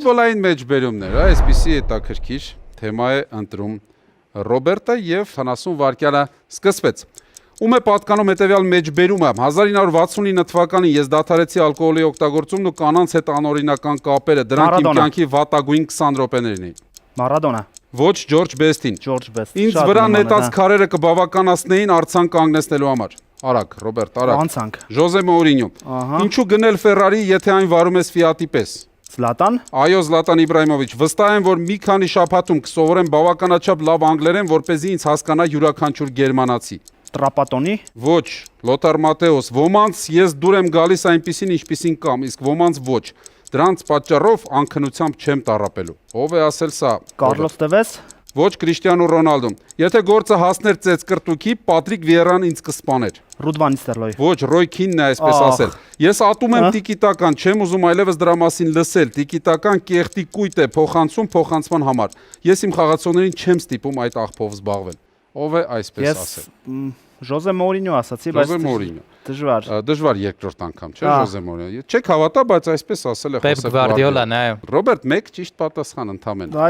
Ֆուտբոլային մեջբերումներ, այսպիսի հետաքրքիր թեմա է ընտրում Ռոբերտը եւ 40 վայրկյանը սկսվեց։ Ում է պատկանում հետեւյալ մեջբերումը 1969 թվականին ես դադարեցի ալկոհոլի օգտագործումն ու կանանց հետ անօրինական կապերը, դրանք իմ կյանքի վատագույն 20 րոպեներն էին։ Մարադոնա։ Ոչ Ջորջ Բեստին։ Ջորջ Բեստ։ Ինձ վրա նետած քարերը կբավականացնեին արցանք կանգնեցնելու համար։ Արագ, Ռոբերտ, արագ։ Անցանք։ Ժոզե Մորինյո։ Ինչու գնել Ֆերրարի, եթե այն վարում ես Ֆիատի պես։ Զլատան։ Այո, Զլատան Իբրահիմովիչ, վստահ եմ, որ մի քանի շաբաթում կսովորեմ բավականաչափ լավ անգլերեն, որպեսզի ինձ հասկանա յուրաքանչյուր գերմանացի։ Տրապատոնի։ Ոչ, Լոթար Մատեոս, ոմանց ես դուր եմ գալիս այնպիսին, ինչպիսին կամ, իսկ ոմանց ոչ։ Դրանց պատճառով անքնությամբ չեմ տառապելու։ Ով է ասել սա։ Կարլոս Տևես։ Ոչ Կրիշտիանո Ռոնալդոն։ Եթե գործը հասներ ծեծկրտուքի, Պատրիկ Վիերան ինձ կսպաներ։ Ռուդ Վան Նիստելրոյ։ Ոչ, Ռոյ Քինն է այսպես ասել։ Ես ատում եմ տիկիտական, չեմ ուզում այլևս դրա մասին լսել։ Տիկիտական կեղտի կույտ է փոխանցում փոխանցման համար։ Ես իմ խաղացողներին չեմ ստիպում այդ աղբով զբաղվել։ Ով է այսպես ասել։ Ժոզե Մորինյո ասացի, բայց Ժոզե Մորինյո։ Դժվար երկրորդ անգամ, չէ՞ Ժոզե Մորինյո։ Չեք հավատա, բայց այսպես ասել է Պեպ Գվարդիոլան, այո։ Ռոբերտ, մեկ ճիշտ պատասխան ընդամենը։